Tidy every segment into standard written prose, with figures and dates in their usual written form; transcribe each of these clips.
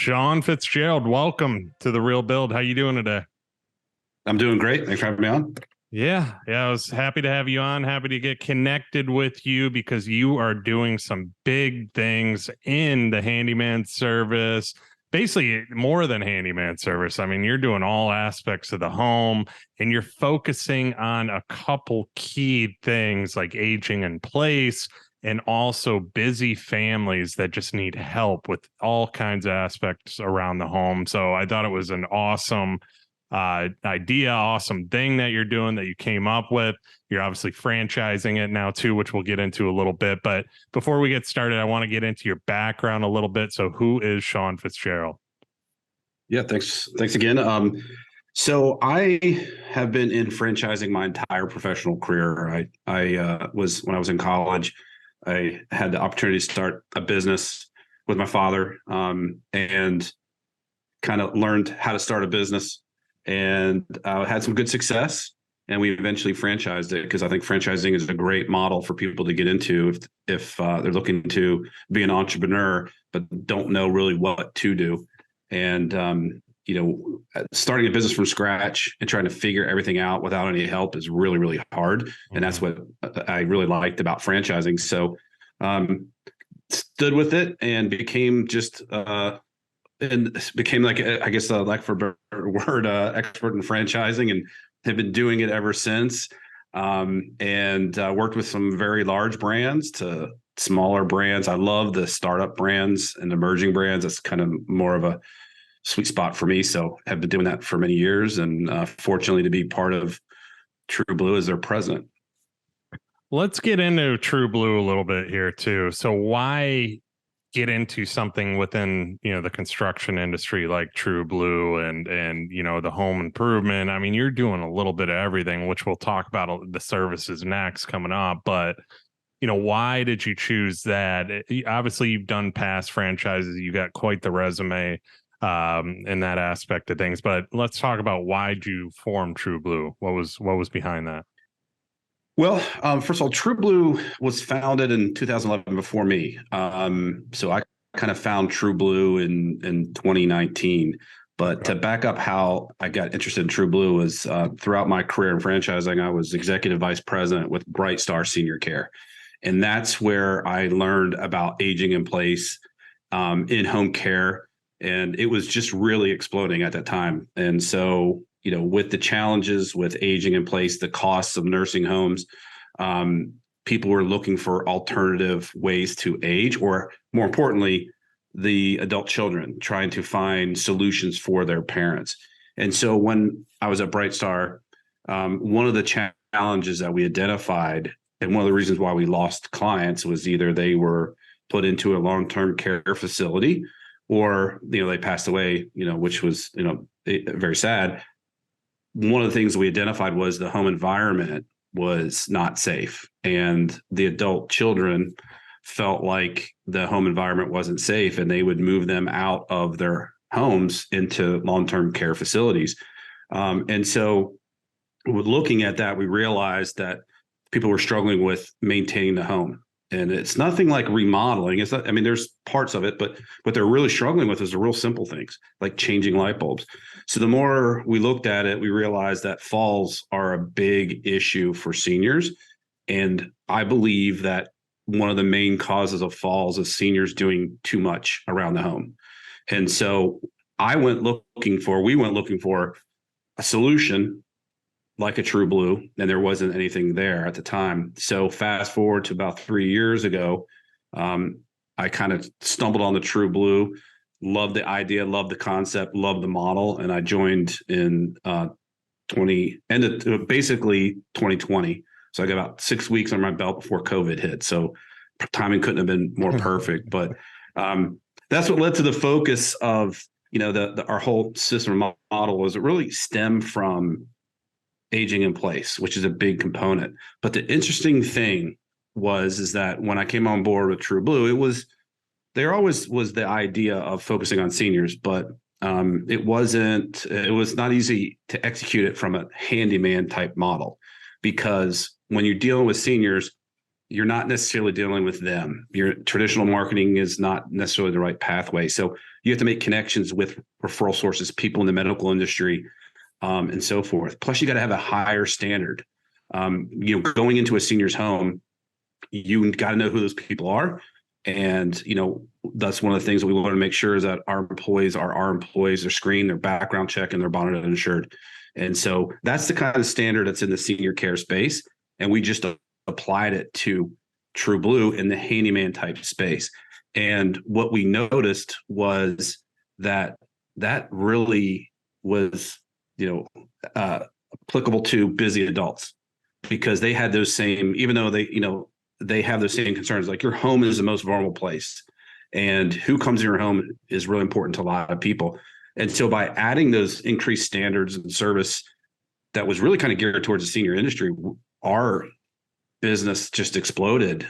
Sean Fitzgerald, welcome to The Real Build. How you doing today? I'm doing great. Thanks for having me on. Yeah, I was happy to have you on. Happy to get connected with you because you are doing some big things in the handyman service. Basically, more than handyman service. I mean, you're doing all aspects of the home and you're focusing on a couple key things like aging in place and also busy families that just need help with all kinds of aspects around the home. So I thought it was an awesome idea, awesome thing that you're doing that you came up with. You're obviously franchising it now too, which we'll get into a little bit. But before we get started, I want to get into your background a little bit. So who is Sean Fitzgerald? Yeah, thanks. Thanks again. So I have been in franchising my entire professional career. I was when I was in college, I had the opportunity to start a business with my father, and kind of learned how to start a business, and had some good success. And we eventually franchised it because I think franchising is a great model for people to get into if they're looking to be an entrepreneur but don't know really what to do. And starting a business from scratch and trying to figure everything out without any help is really, really hard. And that's what I really liked about franchising. So stood with it and became just like, I guess, like for a better word, expert in franchising, and have been doing it ever since. And worked with some very large brands to smaller brands. I love the startup brands and emerging brands. That's kind of more of a sweet spot for me. So have been doing that for many years, and fortunately to be part of Trublue as their president. Let's get into Trublue a little bit here too. So why get into something within the construction industry like Trublue and the home improvement? I mean, you're doing a little bit of everything, which we'll talk about the services next coming up. But why did you choose that? Obviously, you've done past franchises. You got quite the resume in that aspect of things. But let's talk about why'd you form Trublue? What was behind that? Well, first of all, Trublue was founded in 2011 before me. So I kind of found Trublue in 2019. But to back up how I got interested in Trublue was throughout my career in franchising, I was executive vice president with Bright Star Senior Care. And that's where I learned about aging in place, in home care. And it was just really exploding at that time. And so with the challenges with aging in place, the costs of nursing homes, people were looking for alternative ways to age, or more importantly, the adult children trying to find solutions for their parents. And so when I was at Bright Star, one of the challenges that we identified, and one of the reasons why we lost clients, was either they were put into a long-term care facility, or they passed away, which was very sad. One of the things we identified was the home environment was not safe, and the adult children felt like the home environment wasn't safe, and they would move them out of their homes into long-term care facilities. And so looking at that, we realized that people were struggling with maintaining the home. And it's nothing like remodeling. It's not, I mean, there's parts of it, but what they're really struggling with is the real simple things like changing light bulbs. So the more we looked at it, we realized that falls are a big issue for seniors. And I believe that one of the main causes of falls is seniors doing too much around the home. And so we went looking for a solution like a Trublue, and there wasn't anything there at the time. So fast forward to about 3 years ago, I kind of stumbled on the Trublue, loved the idea, loved the concept, loved the model, and I joined in basically 2020. So I got about 6 weeks on my belt before COVID hit. So timing couldn't have been more perfect. But that's what led to the focus of our whole system model. Was it really stemmed from aging in place, which is a big component. But the interesting thing is that when I came on board with Trublue, there always was the idea of focusing on seniors, but it was not easy to execute it from a handyman type model, because when you're dealing with seniors, you're not necessarily dealing with them. Your traditional marketing is not necessarily the right pathway. So You have to make connections with referral sources, people in the medical industry, and so forth. Plus, you got to have a higher standard. Going into a senior's home, you got to know who those people are. And, that's one of the things that we want to make sure is that our employees are our employees, they're screened, they're background checked, and they're bonded and insured. And so that's the kind of standard that's in the senior care space. And we just applied it to TruBlue in the handyman type space. And what we noticed was that really was, applicable to busy adults, because they had those same, even though they have those same concerns, like your home is the most vulnerable place, and who comes in your home is really important to a lot of people. And so by adding those increased standards and service that was really kind of geared towards the senior industry, our business just exploded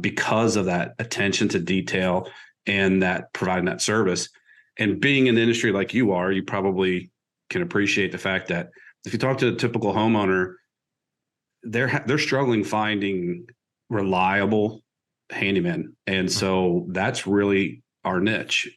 because of that attention to detail and that providing that service. And being in the industry like you are, you probably can appreciate the fact that if you talk to a typical homeowner, they're struggling finding reliable handymen. And so that's really our niche.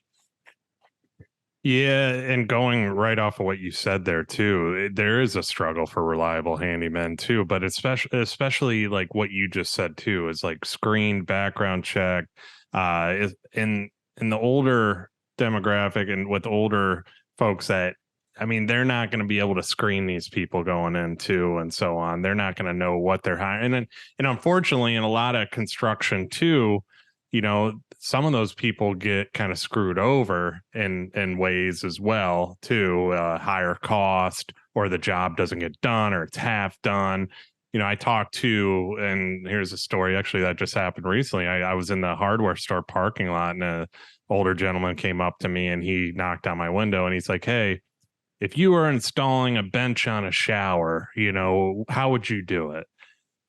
Yeah, and going right off of what you said there too, there is a struggle for reliable handymen too, but especially like what you just said too, is like screened, background check, in the older demographic and with older folks that, I mean, they're not going to be able to screen these people going into and so on. They're not going to know what they're hiring. And unfortunately, in a lot of construction too, some of those people get kind of screwed over in ways as well too, higher cost, or the job doesn't get done, or it's half done. I talked to, and here's a story actually that just happened recently. I was in the hardware store parking lot, and an older gentleman came up to me and he knocked on my window and he's like, "Hey, if you were installing a bench on a shower, how would you do it?"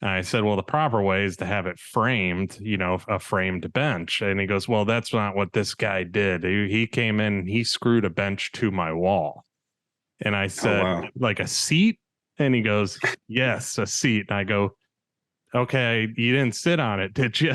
And I said, "Well, the proper way is to have it framed, a framed bench." And he goes, "Well, that's not what this guy did. He came in, he screwed a bench to my wall." And I said, "Oh, wow. Like a seat?" And he goes, "Yes, a seat." And I go, "Okay, you didn't sit on it, did you?"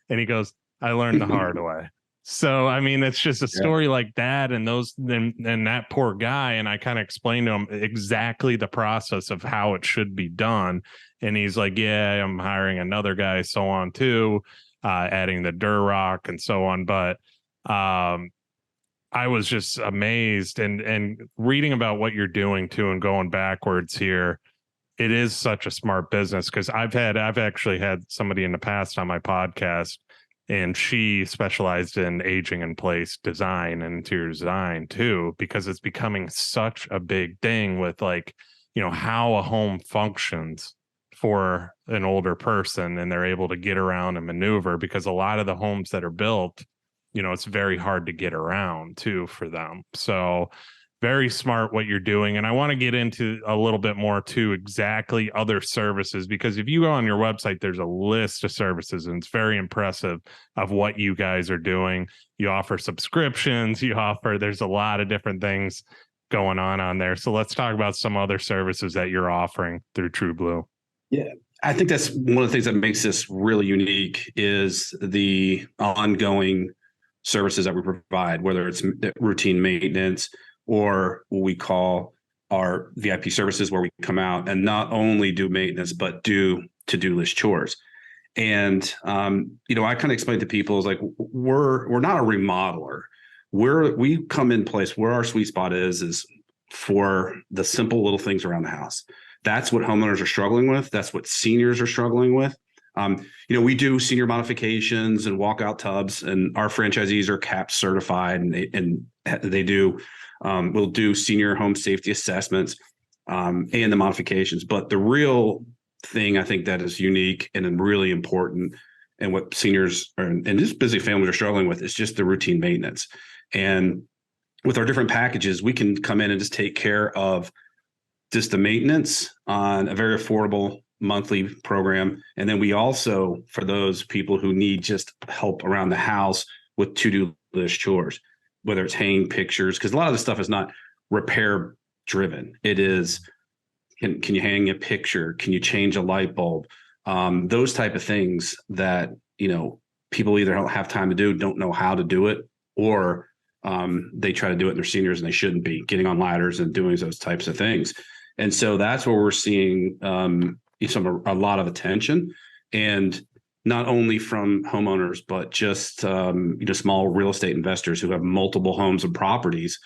And he goes, "I learned the hard way." So, I mean, it's just a story like that, and that poor guy. And I kind of explained to him exactly the process of how it should be done. And he's like, "Yeah, I'm hiring another guy," so on too, adding the Durock and so on. But I was just amazed and reading about what you're doing too, and going backwards here. It is such a smart business, because I've actually had somebody in the past on my podcast, and she specialized in aging in place design and interior design too, because it's becoming such a big thing with how a home functions for an older person, and they're able to get around and maneuver, because a lot of the homes that are built, it's very hard to get around too for them. So very smart what you're doing. And I want to get into a little bit more to exactly other services, because if you go on your website, there's a list of services, and it's very impressive of what you guys are doing. You offer subscriptions, there's a lot of different things going on there. So let's talk about some other services that you're offering through TruBlue. Yeah. I think that's one of the things that makes this really unique is the ongoing services that we provide, whether it's routine maintenance or what we call our VIP services, where we come out and not only do maintenance, but do to-do list chores. And, I kind of explain to people is like, we're not a remodeler. We come in place where our sweet spot is for the simple little things around the house. That's what homeowners are struggling with. That's what seniors are struggling with. We do senior modifications and walkout tubs, and our franchisees are CAP certified, and they do. We'll do senior home safety assessments and the modifications. But the real thing I think that is unique and really important, and what seniors and just busy families are struggling with, is just the routine maintenance. And with our different packages, we can come in and just take care of just the maintenance on a very affordable monthly program. And then we also, for those people who need just help around the house with to-do list chores, whether it's hanging pictures, because a lot of the stuff is not repair driven. It is, can you hang a picture? Can you change a light bulb? Those type of things that, people either don't have time to do, don't know how to do it, or they try to do it in their seniors and they shouldn't be getting on ladders and doing those types of things. And so that's where we're seeing a lot of attention, and not only from homeowners, but just small real estate investors who have multiple homes and properties.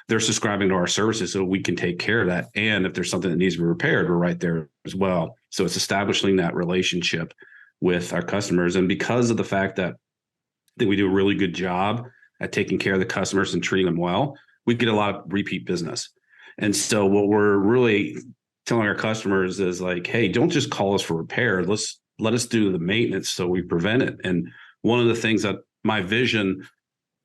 They're subscribing to our services so we can take care of that. And if there's something that needs to be repaired, we're right there as well. So it's establishing that relationship with our customers. And because of the fact that I think we do a really good job at taking care of the customers and treating them well, we get a lot of repeat business. And so what we're really telling our customers is like, hey, don't just call us for repair. Let us do the maintenance so we prevent it. And one of the things that my vision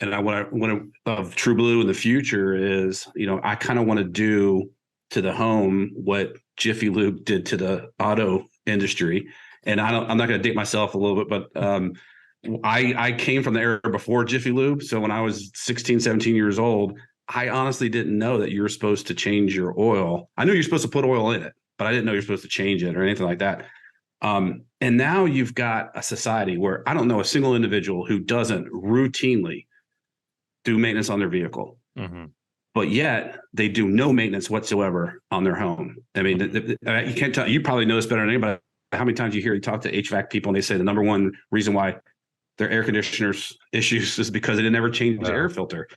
and of Trublue in the future is, I kind of want to do to the home what Jiffy Lube did to the auto industry. And I'm not going to date myself a little bit, but I came from the era before Jiffy Lube. So when I was 16, 17 years old, I honestly didn't know that you were supposed to change your oil. I knew you're supposed to put oil in it, but I didn't know you're supposed to change it or anything like that. And now you've got a society where I don't know a single individual who doesn't routinely do maintenance on their vehicle, but yet they do no maintenance whatsoever on their home. I mean, you can't tell. You probably know this better than anybody. How many times you talk to HVAC people and they say the number one reason why their air conditioners issues is because they didn't ever change the air filter.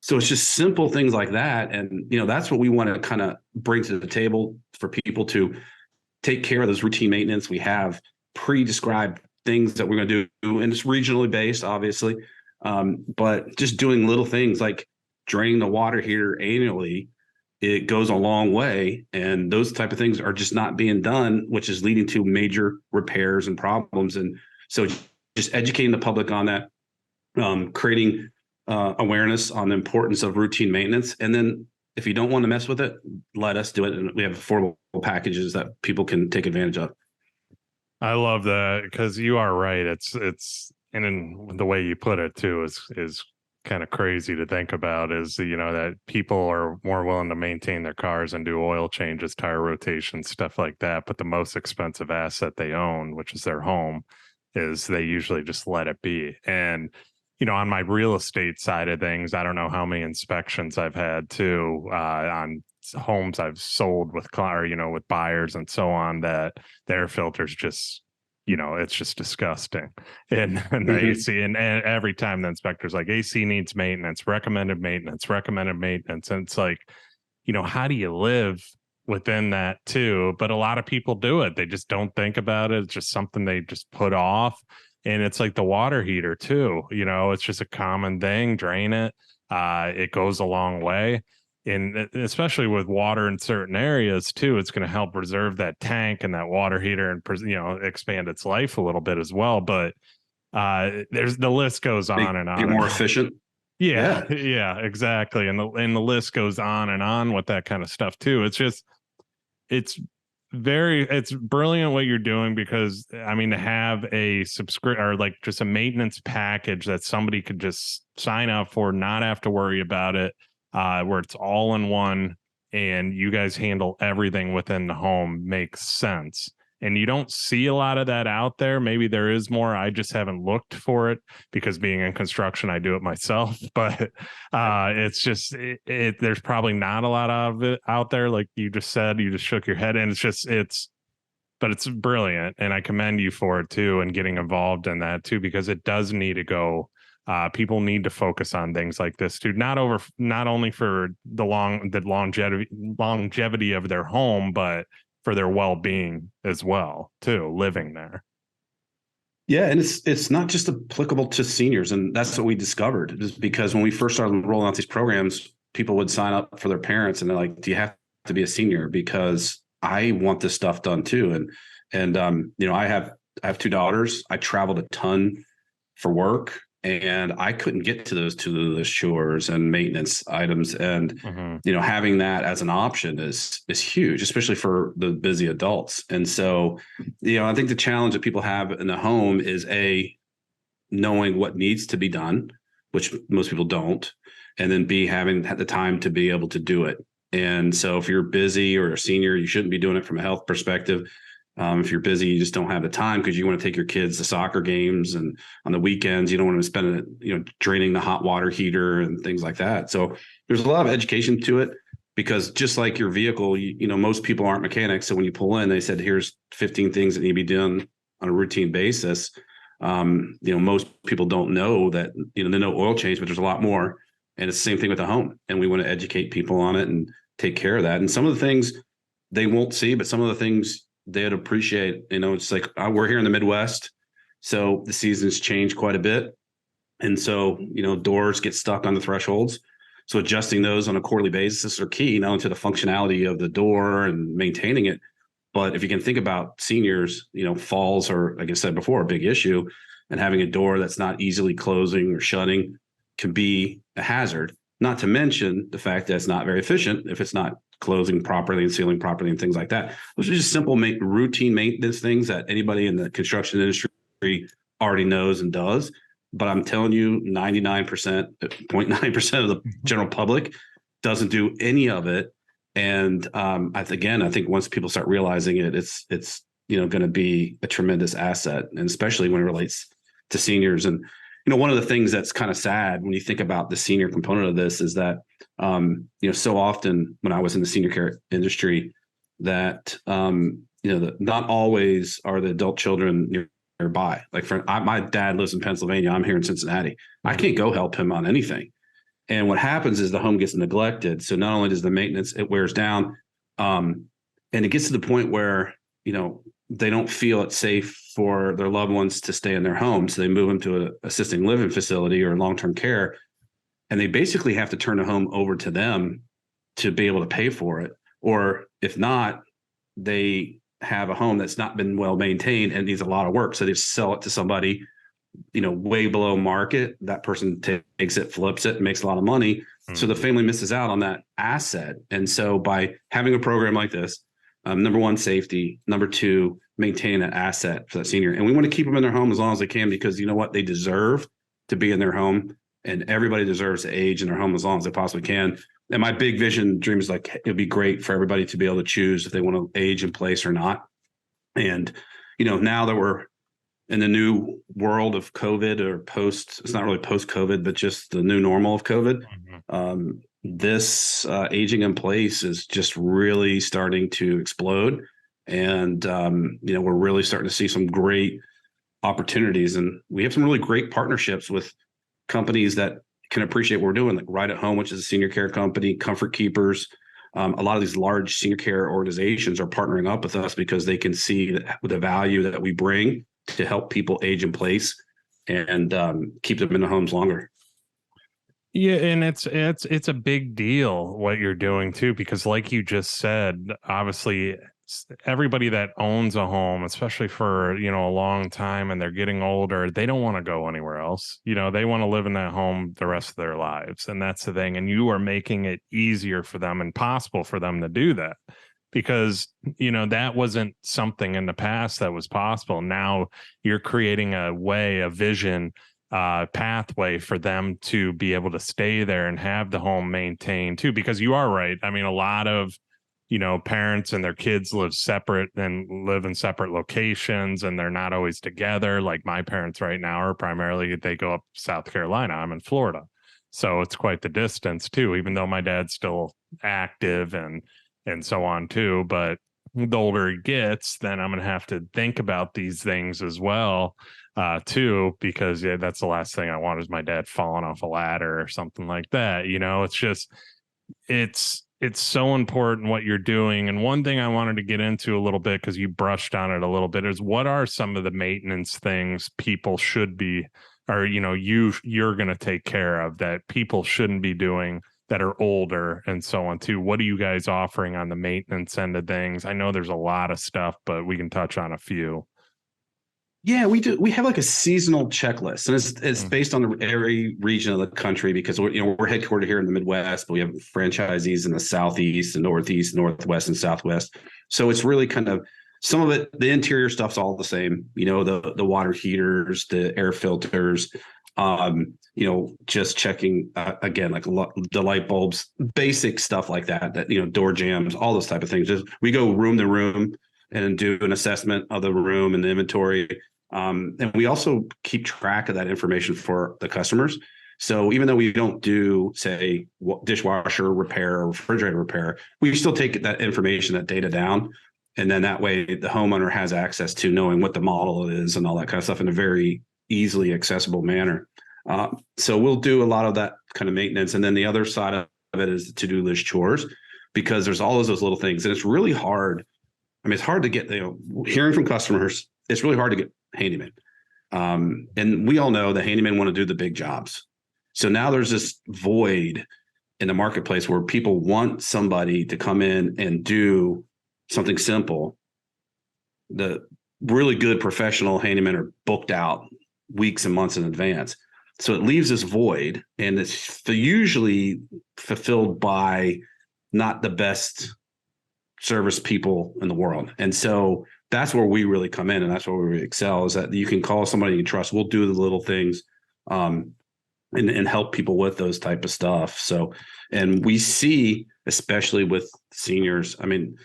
So it's just simple things like that. And, that's what we want to kind of bring to the table for people to take care of those routine maintenance. We have pre-described things that we're going to do, and it's regionally based, obviously. But just doing little things like draining the water heater annually, it goes a long way. And those type of things are just not being done, which is leading to major repairs and problems. And so just educating the public on that, creating awareness on the importance of routine maintenance. And then if you don't want to mess with it, let us do it. And we have affordable packages that people can take advantage of. I love that, because you are right. It's and in the way you put it too is kind of crazy to think about, is that people are more willing to maintain their cars and do oil changes, tire rotations, stuff like that. But the most expensive asset they own, which is their home, is they usually just let it be. And on my real estate side of things, I don't know how many inspections I've had too on homes I've sold with with buyers and so on, that their filters just, it's just disgusting. And the AC, and every time the inspector's like, AC needs maintenance, recommended maintenance. And it's like, how do you live within that too? But a lot of people do it. They just don't think about it. It's just something they just put off. And it's like the water heater too, it's just a common thing. Drain it. It goes a long way. And especially with water in certain areas too, it's going to help reserve that tank and that water heater and, expand its life a little bit as well. But the list goes on and on. Be more efficient. Yeah, exactly. And the list goes on and on with that kind of stuff too. It's brilliant what you're doing, because I mean, to have a or like just a maintenance package that somebody could just sign up for, not have to worry about it, where it's all in one and you guys handle everything within the home, makes sense. And you don't see a lot of that out there. Maybe there is more. I just haven't looked for it, because being in construction, I do it myself. But it's just, there's probably not a lot of it out there. Like you just said, you just shook your head, and but it's brilliant. And I commend you for it too, and getting involved in that too, because it does need to go. People need to focus on things like this too, not only for the longevity of their home, but for their well-being as well too, living there. Yeah, and it's not just applicable to seniors, and that's what we discovered, is because when we first started rolling out these programs, people would sign up for their parents, and they're like, "Do you have to be a senior? Because I want this stuff done too." And I have two daughters. I traveled a ton for work, and I couldn't get to those chores and maintenance items. And, having that as an option is huge, especially for the busy adults. And so, I think the challenge that people have in the home is knowing what needs to be done, which most people don't, and then B, having the time to be able to do it. And so if you're busy or a senior, you shouldn't be doing it from a health perspective. If you're busy, you just don't have the time because you want to take your kids to soccer games, and on the weekends you don't want to spend it, draining the hot water heater and things like that. So there's a lot of education to it, because just like your vehicle, most people aren't mechanics. So when you pull in, they said, here's 15 things that need to be done on a routine basis. Most people don't know that, they know oil change, but there's a lot more. And it's the same thing with the home. And we want to educate people on it and take care of that. And some of the things they won't see, but some of the things they'd appreciate. It's like, we're here in the Midwest, so the seasons change quite a bit. And so, doors get stuck on the thresholds. So adjusting those on a quarterly basis are key, not only to the functionality of the door and maintaining it, but if you can think about seniors, falls are, like I said before, a big issue. And having a door that's not easily closing or shutting can be a hazard, not to mention the fact that it's not very efficient if it's not closing properly and sealing properly and things like that. Those are just simple routine maintenance things that anybody in the construction industry already knows and does. But I'm telling you, 99.9% of the general public doesn't do any of it. And I think once people start realizing it, it's going to be a tremendous asset, and especially when it relates to seniors. And one of the things that's kind of sad when you think about the senior component of this is that so often when I was in the senior care industry, that not always are the adult children nearby. Like my dad lives in Pennsylvania. I'm here in Cincinnati. I can't go help him on anything. And what happens is the home gets neglected. So not only does the maintenance, it wears down, and it gets to the point where, they don't feel it's safe for their loved ones to stay in their home. So they move them to an assisted living facility or long-term care. And they basically have to turn the home over to them to be able to pay for it. Or if not, they have a home that's not been well maintained and needs a lot of work. So they sell it to somebody, way below market. That person takes it, flips it, and makes a lot of money. Mm-hmm. So the family misses out on that asset. And so by having a program like this, number one, safety. Number two, maintain an asset for that senior. And we want to keep them in their home as long as they can, because you know what? They deserve to be in their home, and everybody deserves to age in their home as long as they possibly can. And my big vision dream is like, it'd be great for everybody to be able to choose if they want to age in place or not. And, now that we're in the new world of COVID, or it's not really post-COVID, but just the new normal of COVID, mm-hmm. This aging in place is just really starting to explode. And, we're really starting to see some great opportunities. And we have some really great partnerships with companies that can appreciate what we're doing, like Right at Home, which is a senior care company, Comfort Keepers. A lot of these large senior care organizations are partnering up with us because they can see the value that we bring to help people age in place and keep them in the homes longer. Yeah, and it's a big deal what you're doing too, because like you just said, obviously everybody that owns a home, especially for, a long time, and they're getting older, they don't want to go anywhere else. They want to live in that home the rest of their lives. And that's the thing. And you are making it easier for them and possible for them to do that, because, that wasn't something in the past that was possible. Now you're creating a way, a vision, pathway for them to be able to stay there and have the home maintained too, because you are right. I mean, a lot of, parents and their kids live separate and live in separate locations, and they're not always together. Like my parents right now are primarily, they go up South Carolina. I'm in Florida. So it's quite the distance too, even though my dad's still active and so on too. But the older he gets, then I'm going to have to think about these things as well. Too, because that's the last thing I want is my dad falling off a ladder or something like that. It's just, it's so important what you're doing. And one thing I wanted to get into a little bit, because you brushed on it a little bit, is what are some of the maintenance things people should be, or, you're going to take care of that people shouldn't be doing that are older and so on too. What are you guys offering on the maintenance end of things? I know there's a lot of stuff, but we can touch on a few. Yeah, we do. We have like a seasonal checklist, and it's based on every region of the country, because we're headquartered here in the Midwest, but we have franchisees in the Southeast, the Northeast, Northwest, and Southwest. So it's really kind of, some of it, the interior stuff's all the same. The water heaters, the air filters, just checking again, like the light bulbs, basic stuff like that. Door jambs, all those type of things. Just we go room to room. and do an assessment of the room and the inventory. And we also keep track of that information for the customers. So even though we don't do, say, dishwasher repair or refrigerator repair, we still take that information, that data down. And then that way the homeowner has access to knowing what the model is and all that kind of stuff in a very easily accessible manner. So we'll do a lot of that kind of maintenance. And then the other side of it is the to-do list chores, because there's all of those little things. And it's really hard. I mean, it's hard to get, hearing from customers, it's really hard to get handyman. And we all know the handyman want to do the big jobs. So now there's this void in the marketplace where people want somebody to come in and do something simple. The really good professional handymen are booked out weeks and months in advance. So it leaves this void, and it's usually fulfilled by not the best service people in the world. And so that's where we really come in, and that's where we excel, is that you can call somebody you trust. We'll do the little things and help people with those type of stuff. So, and we see, especially with seniors, I mean,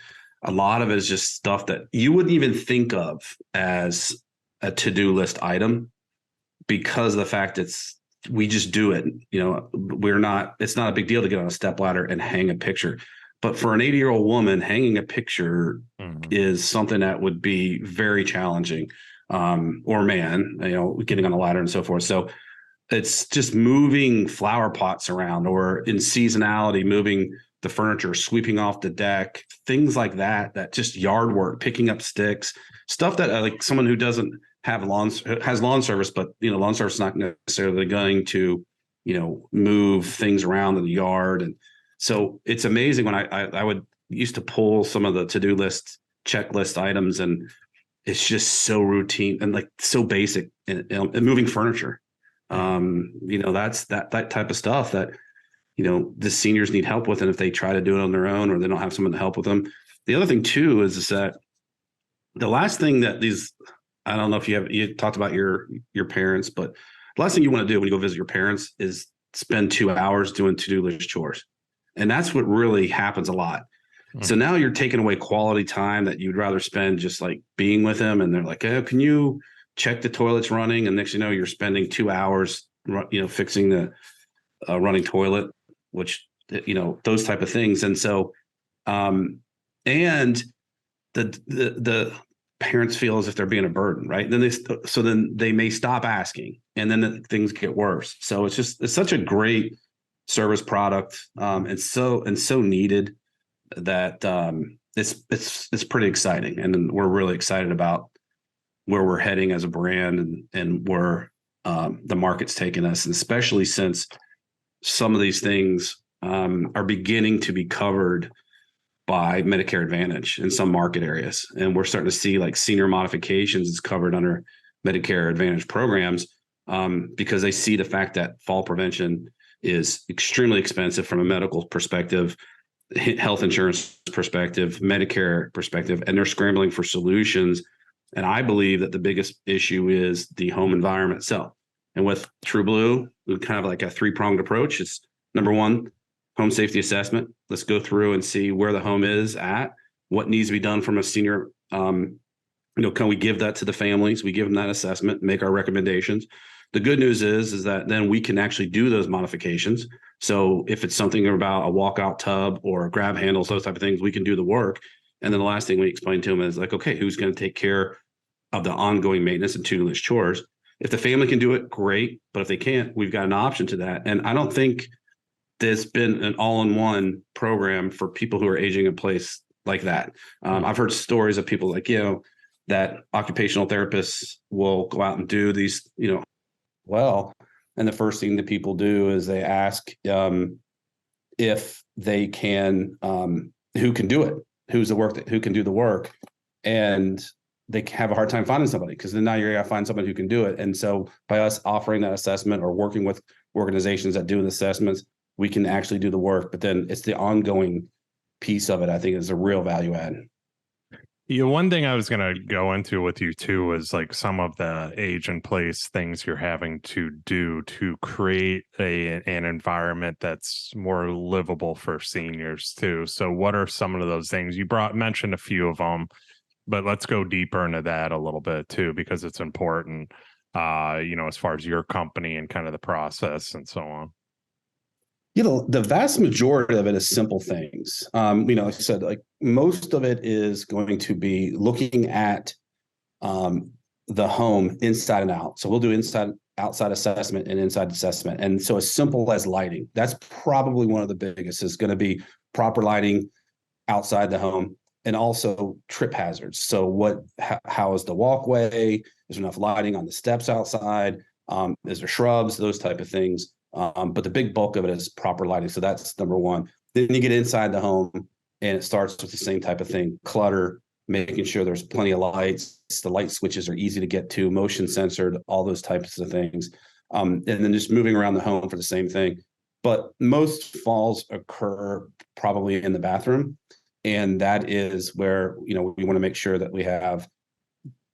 a lot of it is just stuff that you wouldn't even think of as a to-do list item, because of the fact we just do it. It's not a big deal to get on a stepladder and hang a picture. But for an 80-year-old woman, hanging a picture is something that would be very challenging, or man, getting on a ladder and so forth. So it's just moving flower pots around, or in seasonality, moving the furniture, sweeping off the deck, things like that just yard work, picking up sticks, stuff that like someone who doesn't have has lawn service, but lawn service is not necessarily going to move things around in the yard. And so it's amazing when I would used to pull some of the to-do list checklist items, and it's just so routine and like so basic, and moving furniture. That's that type of stuff that the seniors need help with, and if they try to do it on their own or they don't have someone to help with them. The other thing too is that the last thing that I don't know if you talked about your parents, but the last thing you want to do when you go visit your parents is spend 2 hours doing to-do list chores. And that's what really happens a lot. So now you're taking away quality time that you'd rather spend just like being with them. And they're like, oh, can you check the toilet's running? And next, you're spending 2 hours, fixing the running toilet, which, those type of things. And so, and the parents feel as if they're being a burden, right? And then they may stop asking, and then things get worse. So it's such a great service product, and so needed, that it's pretty exciting, and we're really excited about where we're heading as a brand, and where the market's taking us, and especially since some of these things are beginning to be covered by Medicare Advantage in some market areas. And we're starting to see like senior modifications is covered under Medicare Advantage programs, because they see the fact that fall prevention is extremely expensive from a medical perspective, health insurance perspective, Medicare perspective, and they're scrambling for solutions. And I believe that the biggest issue is the home environment itself. And with Trublue, we kind of like a three-pronged approach. It's number one, home safety assessment. Let's go through and see where the home is at, what needs to be done from a senior. Can we give that to the families? We give them that assessment, make our recommendations. The good news is that then we can actually do those modifications. So if it's something about a walkout tub or grab handles, those type of things, we can do the work. And then the last thing we explain to them is like, okay, who's going to take care of the ongoing maintenance and to-do list chores? If the family can do it, great. But if they can't, we've got an option to that. And I don't think there's been an all-in-one program for people who are aging in place like that. I've heard stories of people like, that occupational therapists will go out and do these, and the first thing that people do is they ask if they can, who can do it, who can do the work. And they have a hard time finding somebody, because then now you're going to find somebody who can do it. And so by us offering that assessment or working with organizations that do the assessments, we can actually do the work. But then it's the ongoing piece of it, I think, is a real value add. One thing I was going to go into with you too is like some of the age in place things you're having to do to create an environment that's more livable for seniors too. So what are some of those things? You mentioned a few of them. but let's go deeper into that a little bit too, because it's important, as far as your company and kind of the process and so on. The vast majority of it is simple things. Like I said, like most of it is going to be looking at the home inside and out. So we'll do outside assessment and inside assessment. And so as simple as lighting, that's probably one of the biggest, is going to be proper lighting outside the home, and also trip hazards. So how is the walkway? Is there enough lighting on the steps outside? Is there shrubs? Those type of things. But the big bulk of it is proper lighting. So that's number one. Then you get inside the home, and it starts with the same type of thing: clutter, making sure there's plenty of lights. The light switches are easy to get to, motion censored, all those types of things. And then just moving around the home for the same thing. But most falls occur probably in the bathroom. And that is where, we want to make sure that we have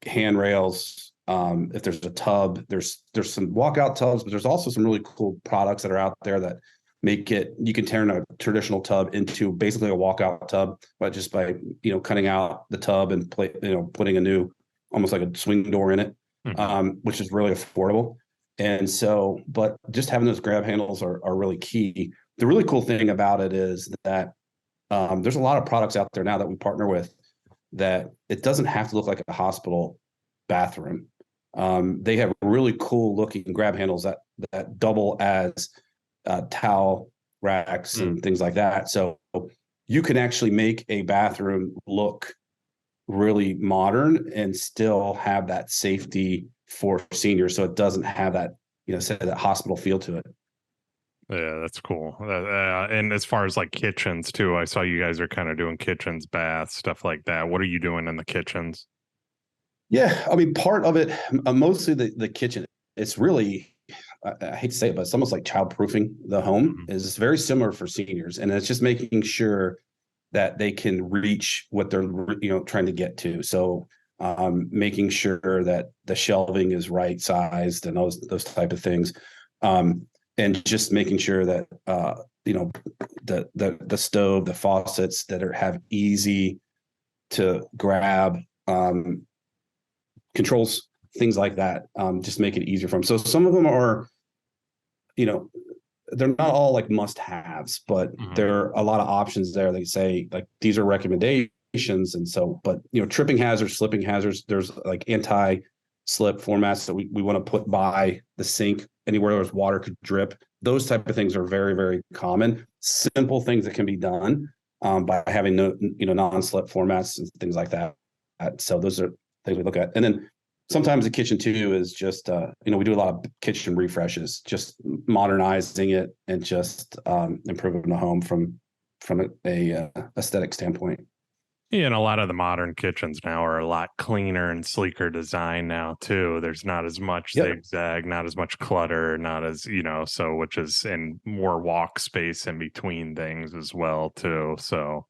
handrails. If there's a tub, there's some walkout tubs, but there's also some really cool products that are out there that make it, you can turn a traditional tub into basically a walkout tub, but just by, cutting out the tub and putting a new, almost like a swing door in it, which is really affordable. And so, but just having those grab handles are really key. The really cool thing about it is that there's a lot of products out there now that we partner with that it doesn't have to look like a hospital bathroom. They have really cool looking grab handles that double as towel racks and things like that. So you can actually make a bathroom look really modern and still have that safety for seniors. So it doesn't have that, say that hospital feel to it. Yeah, that's cool. And as far as like kitchens too, I saw you guys are kind of doing kitchens, baths, stuff like that. What are you doing in the kitchens? Yeah, I mean, part of it, mostly the kitchen. It's really, I hate to say it, but it's almost like childproofing the home. Is very similar for seniors, and it's just making sure that they can reach what they're trying to get to. So making sure that the shelving is right sized and those type of things. And just making sure that the stove, the faucets that have easy to grab controls, things like that. Just make it easier for them. So some of them are, they're not all like must-haves, but there are a lot of options there. They say like these are recommendations, and so, but tripping hazards, slipping hazards. There's like anti-slip formats that we want to put by the sink, anywhere there's water could drip. Those type of things are very, very common. Simple things that can be done by having non-slip formats and things like that. So those are things we look at. And then sometimes the kitchen too is just we do a lot of kitchen refreshes, just modernizing it and just improving the home from a aesthetic standpoint. Yeah, and a lot of the modern kitchens now are a lot cleaner and sleeker design now too. There's not as much zigzag, not as much clutter, not as, so which is, and more walk space in between things as well too. So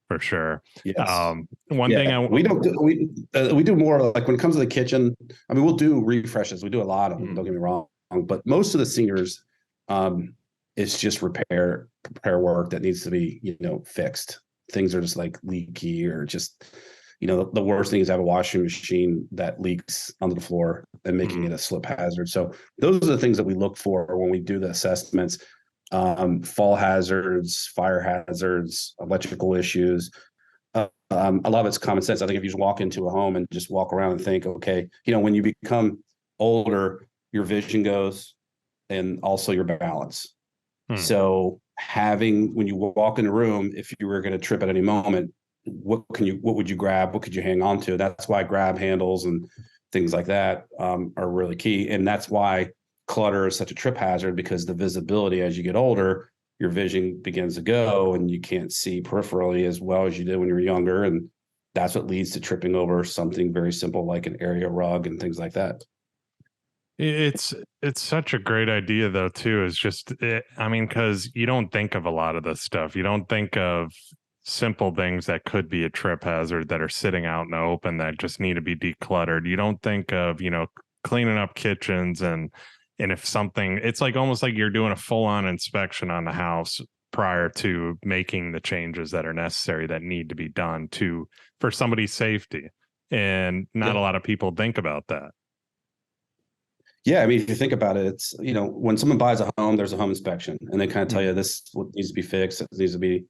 for sure. Yes. One thing we do more like when it comes to the kitchen. I mean, we'll do refreshes. We do a lot of them. Don't get me wrong, but most of the seniors, it's just repair work that needs to be fixed. Things are just like leaky or just the worst thing is have a washing machine that leaks onto the floor and making it a slip hazard. So those are the things that we look for when we do the assessments. Fall hazards, fire hazards, electrical issues. A lot of it's common sense. I think if you just walk into a home and just walk around and think, okay, when you become older, your vision goes and also your balance. So when you walk in the room, if you were going to trip at any moment, what would you grab? What could you hang on to? That's why grab handles and things like that are really key. And that's why clutter is such a trip hazard, because the visibility as you get older, your vision begins to go and you can't see peripherally as well as you did when you were younger. And that's what leads to tripping over something very simple like an area rug and things like that. It's such a great idea though too. Is just because you don't think of a lot of this stuff. You don't think of simple things that could be a trip hazard that are sitting out in the open that just need to be decluttered. You don't think of cleaning up kitchens and if something, it's like almost like you're doing a full on inspection on the house prior to making the changes that are necessary that need to be done for somebody's safety. And not a lot of people think about that. Yeah, I mean, if you think about it, it's, when someone buys a home, there's a home inspection, and they kind of tell you this what needs to be fixed, it needs to be,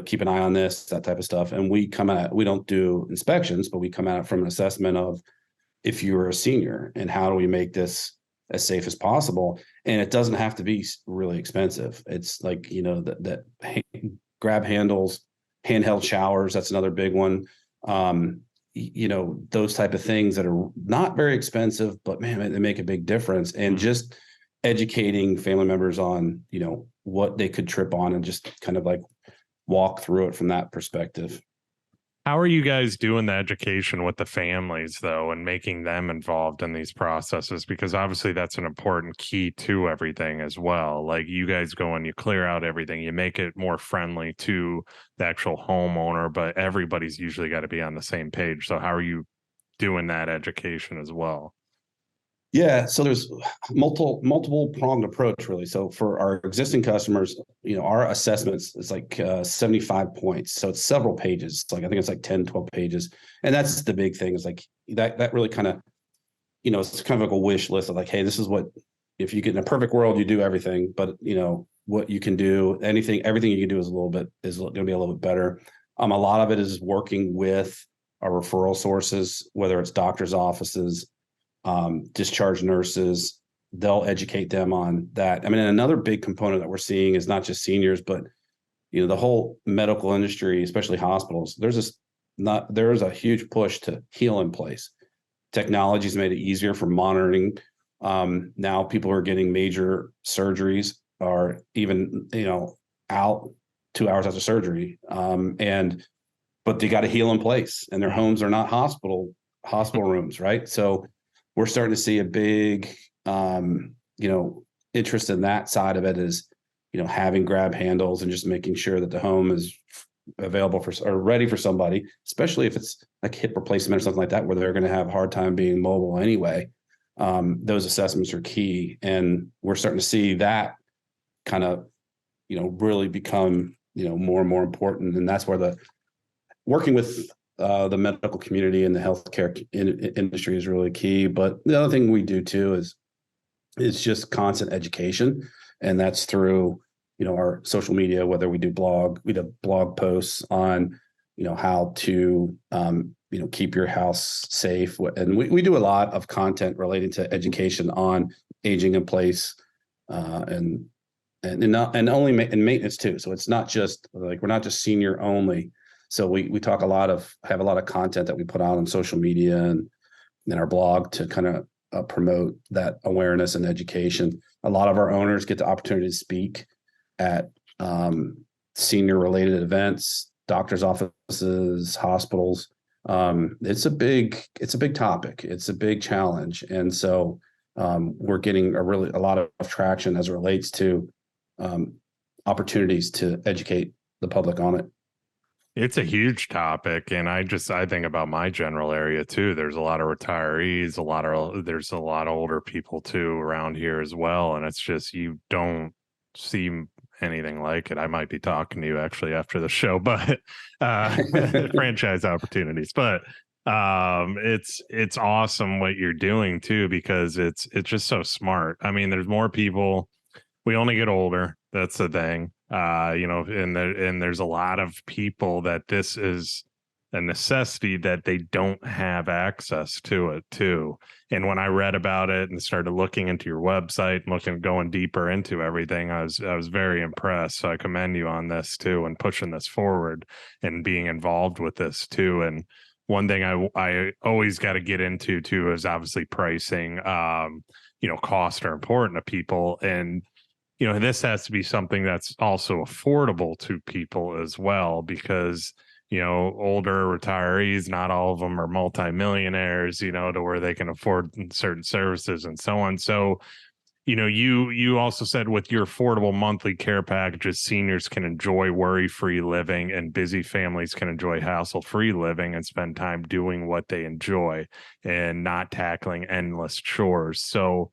keep an eye on this, that type of stuff. And we don't do inspections, but we come at it from an assessment of, if you're a senior, and how do we make this as safe as possible? And it doesn't have to be really expensive. It's like, that grab handles, handheld showers. That's another big one. Those type of things that are not very expensive, but man, they make a big difference. And just educating family members on, what they could trip on, and just kind of like walk through it from that perspective. How are you guys doing the education with the families, though, and making them involved in these processes? Because obviously that's an important key to everything as well. Like, you guys go and you clear out everything, you make it more friendly to the actual homeowner, but everybody's usually got to be on the same page. So how are you doing that education as well? Yeah, so there's multiple pronged approach, really. So for our existing customers, our assessments is like 75 points. So it's several pages. It's like, I think it's like 10, 12 pages. And that's the big thing, is like that really kind of, it's kind of like a wish list of like, hey, this is what, if you get in a perfect world, you do everything, but what you can do, everything you can do is going to be a little bit better. A lot of it is working with our referral sources, whether it's doctors' offices, discharge nurses. They'll educate them on that. I mean, another big component that we're seeing is not just seniors, but the whole medical industry, especially hospitals. There's a huge push to heal in place. Technology's made it easier for monitoring. Now people are getting major surgeries, or even out 2 hours after surgery, but they got to heal in place, and their homes are not hospital rooms, right? So we're starting to see a big, interest in that side of it, is, having grab handles and just making sure that the home is available or ready for somebody, especially if it's like hip replacement or something like that, where they're going to have a hard time being mobile anyway. Those assessments are key. And we're starting to see that kind of, really become, more and more important. And that's where working with the medical community and the healthcare industry is really key. But the other thing we do too is just constant education, and that's through our social media. Whether we do blog posts on how to keep your house safe, and we do a lot of content relating to education on aging in place, and only maintenance too. So it's not just like, we're not just senior only. So we have a lot of content that we put out on social media and in our blog to kind of promote that awareness and education. A lot of our owners get the opportunity to speak at senior related events, doctors' offices, hospitals. It's a big topic. It's a big challenge. And so we're getting a lot of traction as it relates to opportunities to educate the public on it. It's a huge topic, and I think about my general area too. There's a lot of retirees, there's a lot of older people too around here as well, and it's just, you don't see anything like it. I might be talking to you actually after the show, but franchise opportunities. But it's awesome what you're doing too, because it's just so smart. I mean, there's more people. We only get older. That's the thing. And there's a lot of people that this is a necessity, that they don't have access to it too. And when I read about it and started looking into your website and going deeper into everything, I was very impressed. So I commend you on this too, and pushing this forward and being involved with this too. And one thing I always got to get into too is obviously pricing. Costs are important to people, and this has to be something that's also affordable to people as well, because, older retirees, not all of them are multimillionaires, to where they can afford certain services and so on. So, you also said with your affordable monthly care packages, seniors can enjoy worry-free living, and busy families can enjoy hassle-free living and spend time doing what they enjoy and not tackling endless chores. So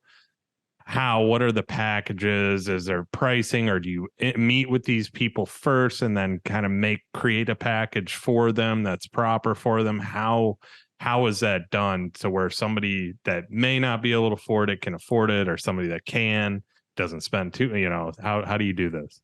what are the packages? Is there pricing, or do you meet with these people first and then kind of create a package for them that's proper for them? How is that done to where somebody that may not be able to afford it can afford it, or somebody that can doesn't spend too, how do you do this?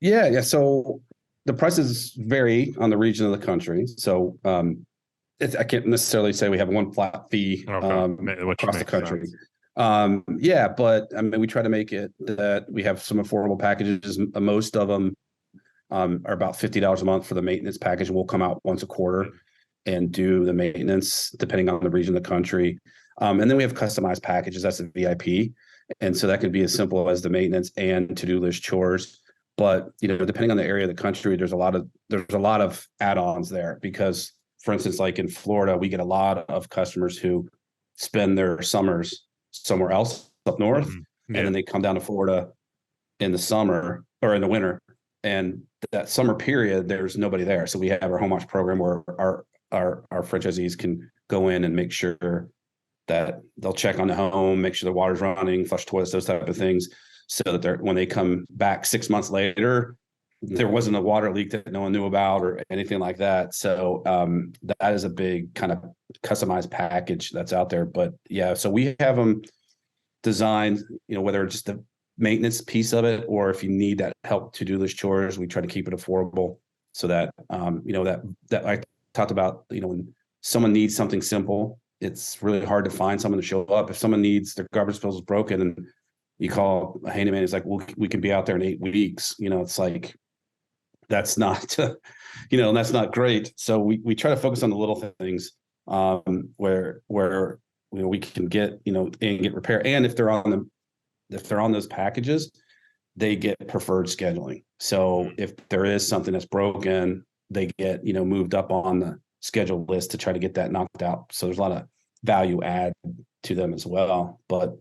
Yeah. So the prices vary on the region of the country. So I can't necessarily say we have one flat fee Which across the makes country. sense. Yeah, but I mean, we try to make it that we have some affordable packages. Most of them are about $50 a month for the maintenance package, and we'll come out once a quarter and do the maintenance depending on the region of the country. And then we have customized packages. That's a VIP, and so that can be as simple as the maintenance and to-do list chores. But depending on the area of the country, there's a lot of add-ons there because, for instance, like in Florida, we get a lot of customers who spend their summers somewhere else up north, and then they come down to Florida in the summer or in the winter, and that summer period there's nobody there. So we have our home watch program where our franchisees can go in and make sure that they'll check on the home, make sure the water's running, flush toilets, those type of things, so that when they come back 6 months later, there wasn't a water leak that no one knew about or anything like that. So that is a big kind of customized package that's out there. But yeah, so we have them designed, whether it's just the maintenance piece of it, or if you need that help to do list chores, we try to keep it affordable so that, that I talked about, when someone needs something simple, it's really hard to find someone to show up. If someone needs their garbage disposal is broken and you call a handyman, it's like, well, we can be out there in 8 weeks. It's like, that's not, that's not great. So we try to focus on the little things where we can get, and get repair. And if they're on those packages, they get preferred scheduling. So if there is something that's broken, they get, moved up on the schedule list to try to get that knocked out. So there's a lot of value add to them as well. But,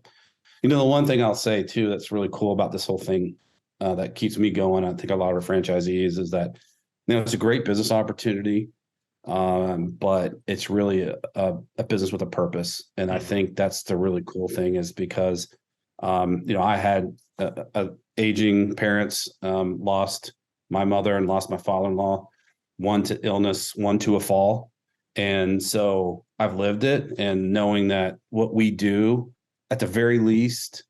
the one thing I'll say too, that's really cool about this whole thing that keeps me going, I think a lot of our franchisees, is that, it's a great business opportunity. But it's really a business with a purpose. And I think that's the really cool thing, is because, I had a aging parents, lost my mother and lost my father-in-law, one to illness, one to a fall. And so I've lived it, and knowing that what we do at the very least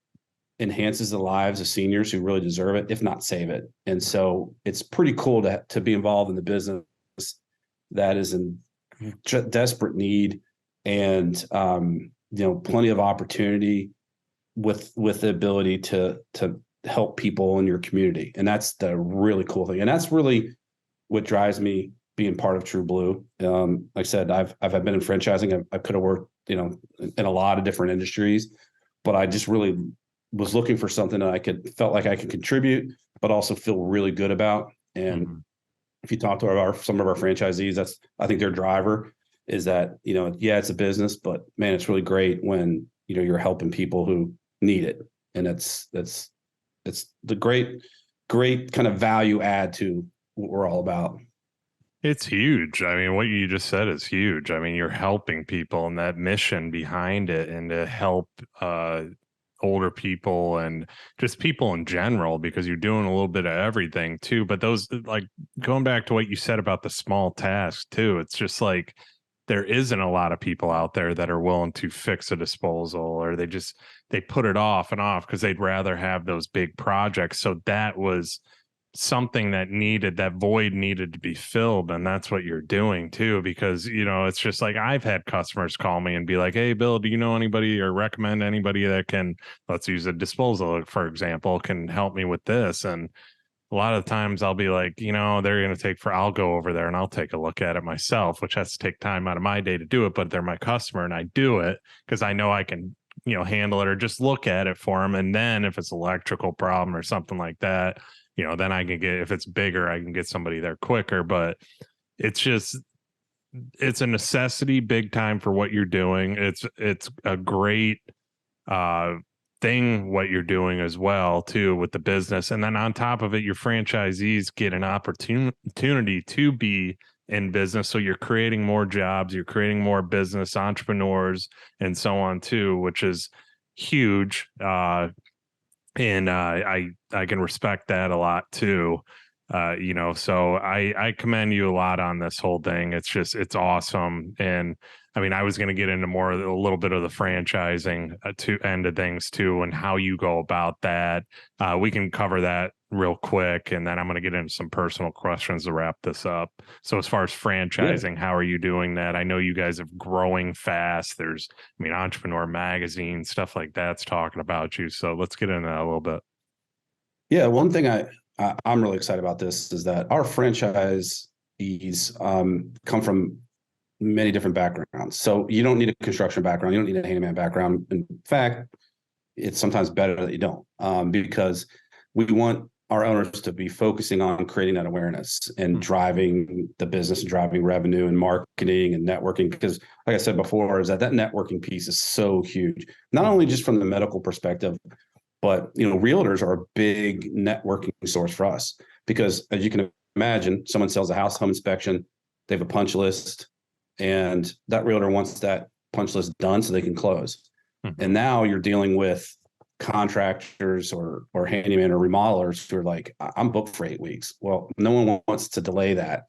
enhances the lives of seniors who really deserve it, if not save it. And so it's pretty cool to be involved in the business that is in desperate need, and plenty of opportunity with the ability to help people in your community. And that's the really cool thing. And that's really what drives me being part of Trublue. Like I said, I've been in franchising. I could have worked, in a lot of different industries, but I just really was looking for something that felt like I could contribute, but also feel really good about. And if you talk to some of our franchisees, that's, I think, their driver is that, yeah, it's a business, but man, it's really great when, you're helping people who need it. And it's the great kind of value add to what we're all about. It's huge. I mean, what you just said is huge. I mean, you're helping people, and that mission behind it, and to help older people and just people in general, because you're doing a little bit of everything too. But those, like, going back to what you said about the small tasks too, it's just like there isn't a lot of people out there that are willing to fix a disposal, or they put it off and off because they'd rather have those big projects. So that was something that void needed to be filled, and that's what you're doing too, because it's just like, I've had customers call me and be like, hey Bill, do you know anybody or recommend anybody that can, let's use a disposal for example, can help me with this? And a lot of times I'll be like, they're going to I'll go over there and I'll take a look at it myself, which has to take time out of my day to do it, but they're my customer and I do it because I know I can handle it, or just look at it for them. And then if it's electrical problem or something like that, then I can if it's bigger, I can get somebody there quicker. But it's a necessity big time for what you're doing. It's a great thing what you're doing as well too with the business. And then on top of it, your franchisees get an opportunity to be in business. So you're creating more jobs, you're creating more business entrepreneurs and so on too, which is huge. And I can respect that a lot too. So I commend you a lot on this whole thing. It's awesome. And I mean, I was going to get into a little bit of the franchising to end of things too, and how you go about that. We can cover that real quick, and then I'm going to get into some personal questions to wrap this up. So as far as franchising, how are you doing that? I know you guys are growing fast. I mean, Entrepreneur Magazine, stuff like that's talking about you. So let's get into that a little bit. Yeah, one thing I'm really excited about this is that our franchisees come from many different backgrounds. So you don't need a construction background. You don't need a handyman background. In fact, it's sometimes better that you don't, because we want our owners to be focusing on creating that awareness and driving the business and driving revenue and marketing and networking. Because like I said before, is that networking piece is so huge, not only just from the medical perspective, but realtors are a big networking source for us, because as you can imagine, someone sells a house, home inspection, they have a punch list, and that realtor wants that punch list done so they can close. And now you're dealing with contractors or handyman or remodelers who are like, I'm booked for 8 weeks. Well, no one wants to delay that.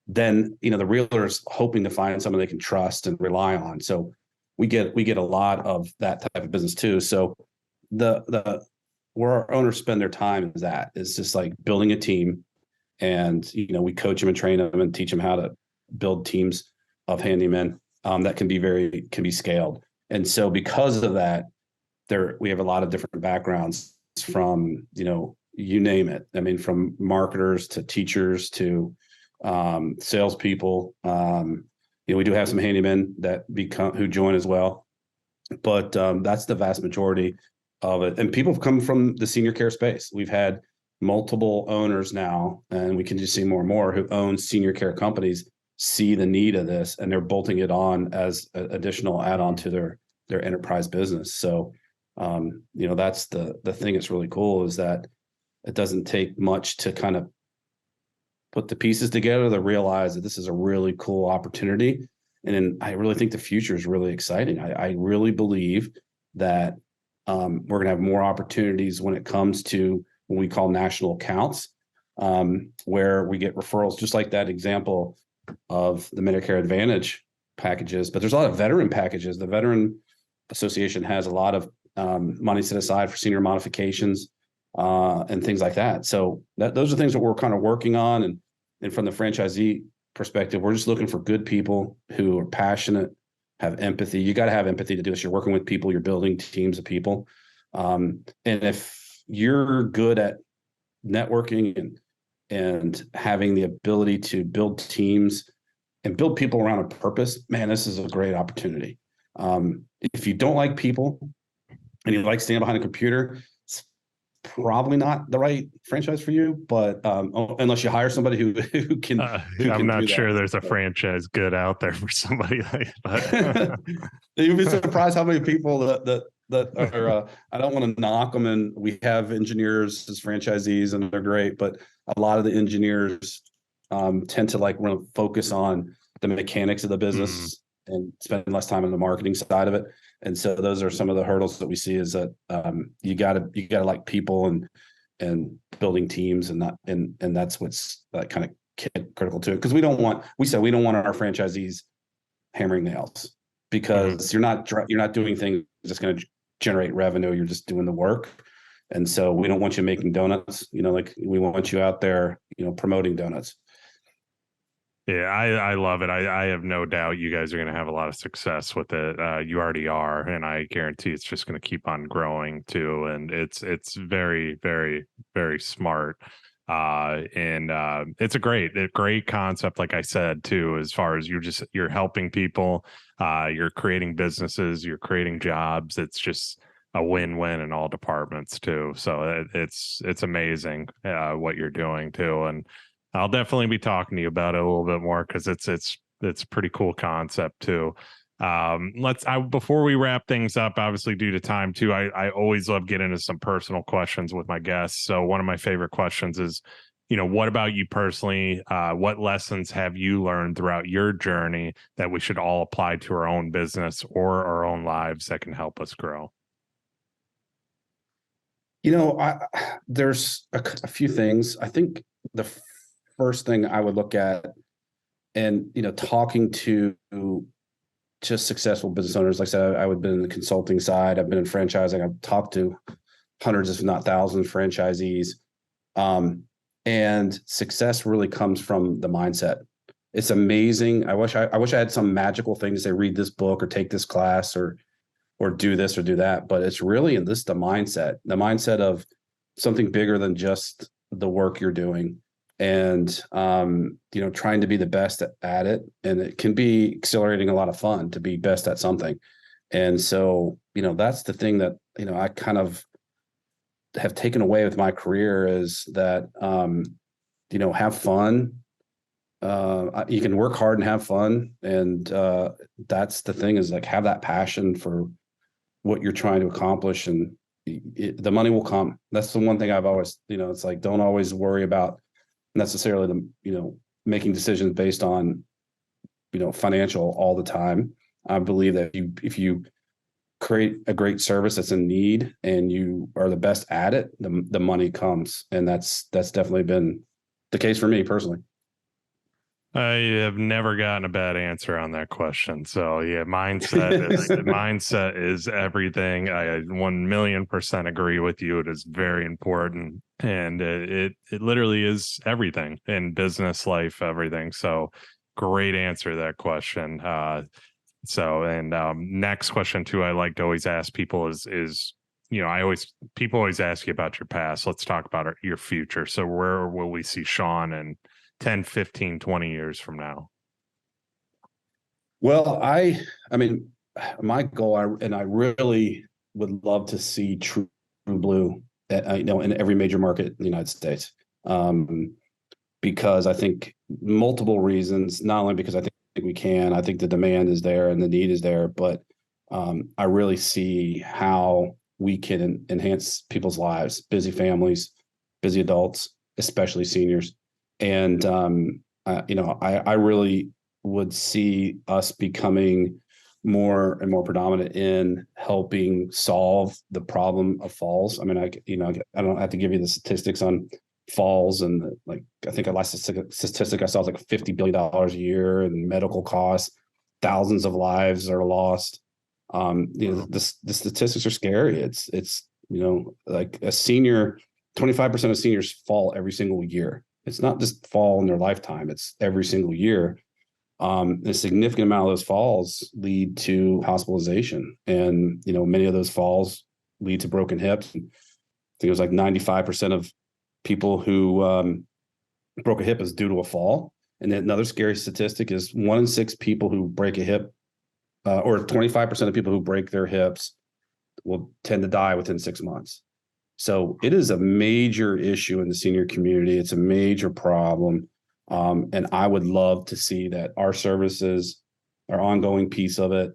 Then, the realtor is hoping to find someone they can trust and rely on. So we get a lot of that type of business too. So the where our owners spend their time is just like building a team, and we coach them and train them and teach them how to build teams of handymen that can be scaled. And so because of that, we have a lot of different backgrounds from you name it. I mean, from marketers to teachers to salespeople. We do have some handymen who join as well, but that's the vast majority of it. And people have come from the senior care space. We've had multiple owners now, and we can just see more and more who own senior care companies, see the need of this, and they're bolting it on as an additional add-on to their enterprise business. So, that's the thing that's really cool, is that it doesn't take much to kind of put the pieces together to realize that this is a really cool opportunity. And I really think the future is really exciting. I really believe that we're going to have more opportunities when it comes to what we call national accounts, where we get referrals, just like that example of the Medicare Advantage packages. But there's a lot of veteran packages. The Veteran Association has a lot of money set aside for senior modifications and things like that. So those are things that we're kind of working on. And from the franchisee perspective, we're just looking for good people who are passionate, have empathy. You got to have empathy to do this. You're working with people, you're building teams of people. And if you're good at networking and having the ability to build teams and build people around a purpose, man, this is a great opportunity. If you don't like people and you like standing behind a computer, it's probably not the right franchise for you. But unless you hire somebody who can, I'm not sure there's a franchise good out there for somebody like that. You'd be surprised how many people that are. I don't want to knock them, and we have engineers as franchisees, and they're great. But a lot of the engineers tend to really focus on the mechanics of the business and spend less time on the marketing side of it. And so those are some of the hurdles that we see, is that you gotta like people and building teams, and that's what's kind of critical to it. Because we don't want our franchisees hammering nails, because you're not doing things just going to generate revenue. You're just doing the work. And so we don't want you making donuts, we want you out there, promoting donuts. Yeah, I love it. I have no doubt you guys are going to have a lot of success with it. You already are, and I guarantee it's just going to keep on growing too. And it's very, very, very smart. And it's a great concept, like I said too, as far as you're helping people, you're creating businesses, you're creating jobs. It's just a win-win in all departments too. So it's amazing what you're doing too. And I'll definitely be talking to you about it a little bit more, because it's a pretty cool concept too. Before we wrap things up, obviously due to time too, I always love getting into some personal questions with my guests. So one of my favorite questions is, what about you personally? What lessons have you learned throughout your journey that we should all apply to our own business or our own lives that can help us grow? There's a few things. I think the first thing I would look at, and talking to just successful business owners. Like I said, I would have been in the consulting side. I've been in franchising. I've talked to hundreds, if not thousands, of franchisees. And success really comes from the mindset. It's amazing. I wish I had some magical thing to say, read this book or take this class or do this or do that. But it's really in this, the mindset of something bigger than just the work you're doing. And trying to be the best at it. And it can be exhilarating, a lot of fun to be best at something. And so, that's the thing that, I kind of have taken away with my career, is that have fun. You can work hard and have fun. And that's the thing, is like, have that passion for what you're trying to accomplish, and the money will come. That's the one thing I've always, it's like, don't always worry about necessarily making decisions based on financial all the time. I believe that if you create a great service that's in need and you are the best at it, the money comes. And that's definitely been the case for me personally. I have never gotten a bad answer on that question. So yeah, mindset is everything. I 1,000,000% agree with you. It is very important, and it literally is everything in business life, everything. So great answer to that question. Next question too, I like to always ask people is people always ask you about your past. Let's talk about your future. So where will we see Sean in 10, 15, 20 years from now? Well, I mean, my goal, I really would love to see Trublue, in every major market in the United States, because I think multiple reasons. Not only because I think we can, I think the demand is there and the need is there, but I really see how we can enhance people's lives, busy families, busy adults, especially seniors. And I really would see us becoming more and more predominant in helping solve the problem of falls. I mean, I don't have to give you the statistics on falls, and I think the last statistic I saw was like $50 billion a year in medical costs. Thousands of lives are lost. The statistics are scary. It's like a senior, 25% of seniors fall every single year. It's not just fall in their lifetime, it's every single year. A significant amount of those falls lead to hospitalization, and many of those falls lead to broken hips. I think it was like 95% of people who broke a hip is due to a fall. And then another scary statistic is 1 in 6 people who break a hip, or 25% of people who break their hips, will tend to die within 6 months. So it is a major issue in the senior community. It's a major problem. And I would love to see that our services, our ongoing piece of it,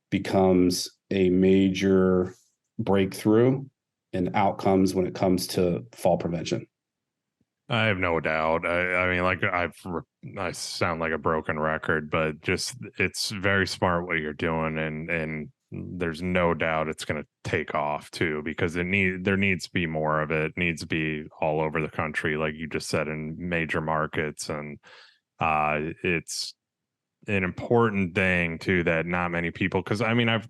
becomes a major breakthrough in outcomes when it comes to fall prevention. I have no doubt. I mean, like I sound like a broken record, but just it's very smart what you're doing, and there's no doubt it's going to take off too, because there needs to be more of it. It needs to be all over the country, like you just said, in major markets, and it's an important thing too that not many people, because I mean, I've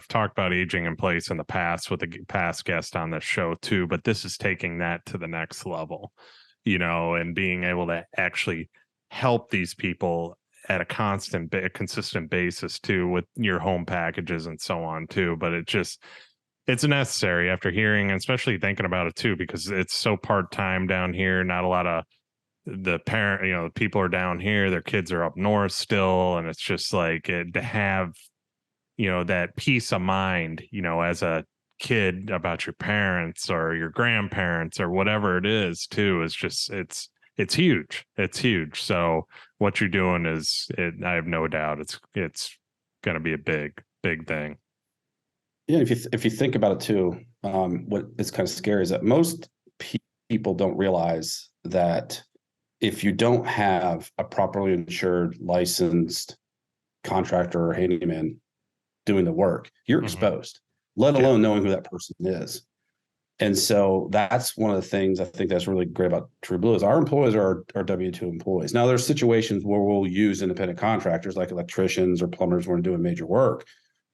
talked about aging in place in the past with a past guest on this show too, but this is taking that to the next level, and being able to actually help these people at a consistent basis too, with your home packages and so on too. But it's necessary after hearing, and especially thinking about it too, because it's so part-time down here. Not a lot of the people are down here, their kids are up north still. And it's just like to have, that peace of mind, as a kid, about your parents or your grandparents or whatever it is too, is just, it's huge. It's huge. So what you're doing I have no doubt it's going to be a big thing. Yeah. If you think about it too, what is kind of scary is that most people don't realize that if you don't have a properly insured, licensed contractor or handyman doing the work, you're exposed, let alone knowing who that person is. And so that's one of the things I think that's really great about TrueBlue is our employees are W-2 employees. Now there's situations where we'll use independent contractors like electricians or plumbers when we're doing major work,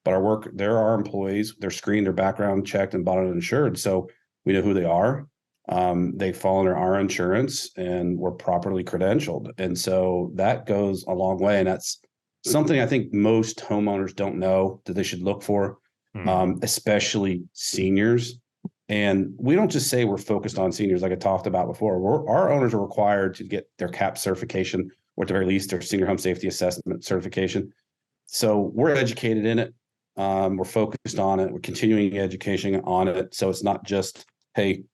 but there are employees, they're screened, their background checked and bonded and insured. So we know who they are. They fall under our insurance and we're properly credentialed. And so that goes a long way. And that's something I think most homeowners don't know that they should look for, especially seniors. And we don't just say we're focused on seniors like I talked about before. Our owners are required to get their CAP certification, or at the very least, their senior home safety assessment certification. So we're educated in it. We're focused on it. We're continuing education on it. So it's not just, hey,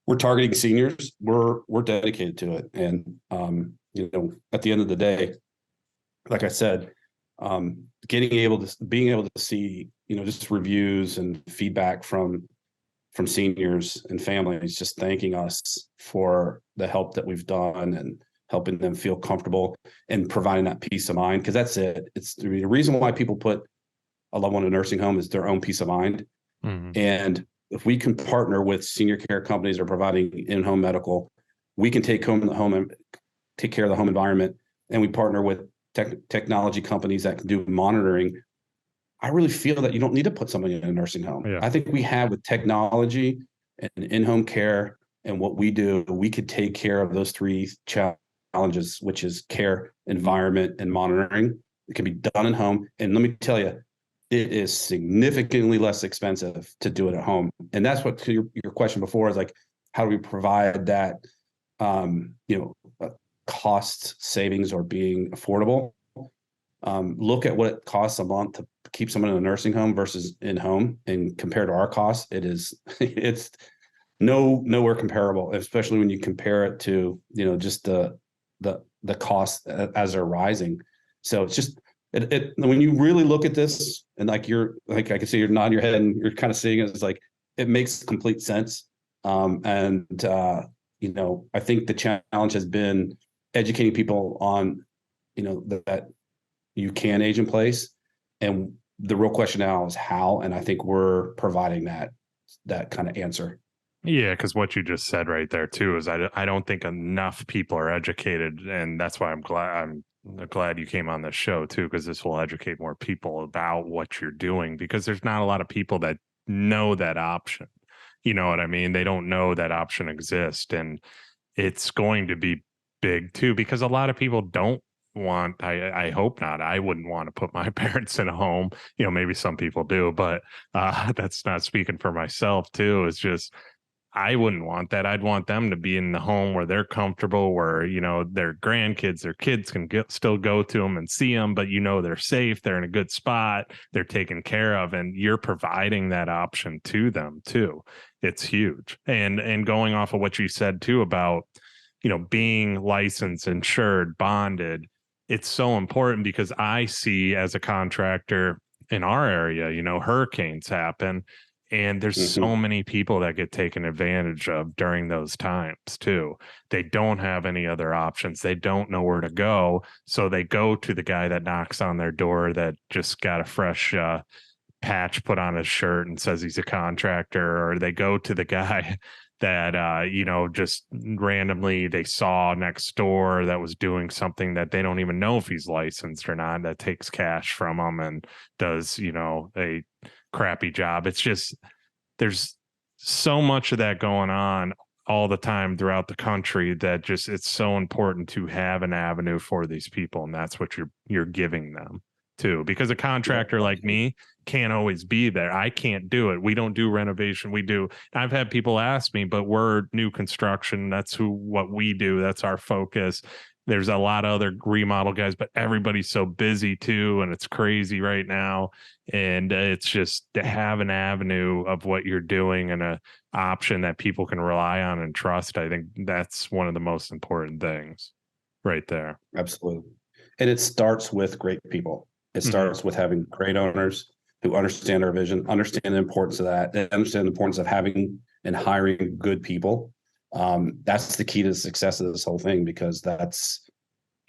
we're targeting seniors. We're dedicated to it. And at the end of the day, like I said, being able to see, just reviews and feedback from seniors and families just thanking us for the help that we've done and helping them feel comfortable and providing that peace of mind. Because that's it. It's the reason why people put a loved one in a nursing home is their own peace of mind. And if we can partner with senior care companies that are providing in-home medical, we can take care of the home environment, and we partner with technology companies that can do monitoring. I really feel that you don't need to put somebody in a nursing home. Yeah. I think we have, with technology and in-home care and what we do, we could take care of those three challenges, which is care, environment, and monitoring. It can be done in home. And let me tell you, it is significantly less expensive to do it at home. And that's what your question before is like, how do we provide that, cost savings or being affordable? Look at what it costs a month to keep someone in a nursing home versus in home, and compared to our costs, it's nowhere comparable, especially when you compare it to, just the costs as they're rising. So it's just, when you really look at this, and I can see you're nodding your head and you're kind of seeing it, it's like, it makes complete sense. I think the challenge has been educating people on, that you can age in place. And the real question now is how, and I think we're providing that kind of answer. Yeah, because what you just said right there too is I don't think enough people are educated, and that's why I'm glad you came on this show too, because this will educate more people about what you're doing, because there's not a lot of people that know that option. You know what I mean? They don't know that option exists, and it's going to be big too, because a lot of people don't want, I hope not. I wouldn't want to put my parents in a home. Maybe some people do, but that's not speaking for myself too. It's just, I wouldn't want that. I'd want them to be in the home where they're comfortable, where, their grandkids, their kids can still go to them and see them, but they're safe, they're in a good spot, they're taken care of, and you're providing that option to them too. It's huge. And going off of what you said too about, being licensed, insured, bonded, it's so important, because I see as a contractor in our area, hurricanes happen, and there's so many people that get taken advantage of during those times too. They don't have any other options. They don't know where to go. So they go to the guy that knocks on their door that just got a fresh patch put on his shirt and says he's a contractor, or they go to the guy that just randomly they saw next door that was doing something that they don't even know if he's licensed or not, that takes cash from them and does a crappy job. It's just, there's so much of that going on all the time throughout the country that just, it's so important to have an avenue for these people, and that's what you're giving them too, because a contractor like me can't always be there. I can't do it. We don't do renovation. I've had people ask me, but we're new construction. That's what we do. That's our focus. There's a lot of other remodel guys, but everybody's so busy too, and it's crazy right now. And it's just to have an avenue of what you're doing and a option that people can rely on and trust. I think that's one of the most important things right there. Absolutely. And it starts with great people. It starts with having great owners who understand our vision, understand the importance of that, and understand the importance of having and hiring good people. That's the key to the success of this whole thing, because that's,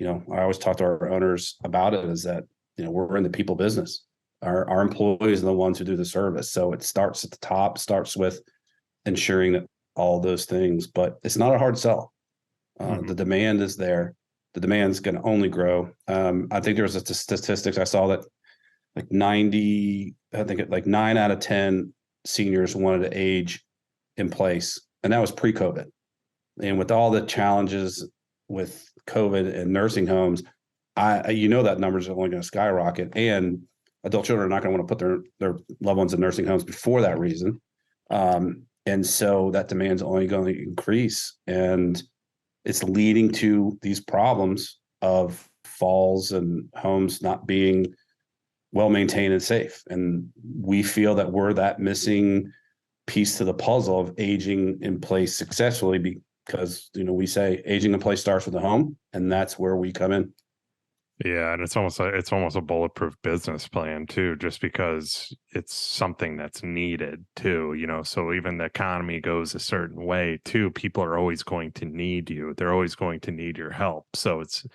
I always talk to our owners about it, is that, we're in the people business. Our employees are the ones who do the service. So it starts at the top, starts with ensuring that all those things, but it's not a hard sell. The demand is there. The demand's going to only grow. I think there's a statistics I saw that like 9 out of 10 seniors wanted to age in place. And that was pre-COVID. And with all the challenges with COVID and nursing homes, that numbers are only going to skyrocket. And adult children are not going to want to put their loved ones in nursing homes before that reason. And so that demand's only going to increase. And it's leading to these problems of falls and homes not being well maintained and safe. And we feel that we're that missing piece to the puzzle of aging in place successfully, because we say aging in place starts with the home, and that's where we come in. Yeah, and it's almost a bulletproof business plan too, just because it's something that's needed too, so even the economy goes a certain way too, people are always going to need you. They're always going to need your help. So it's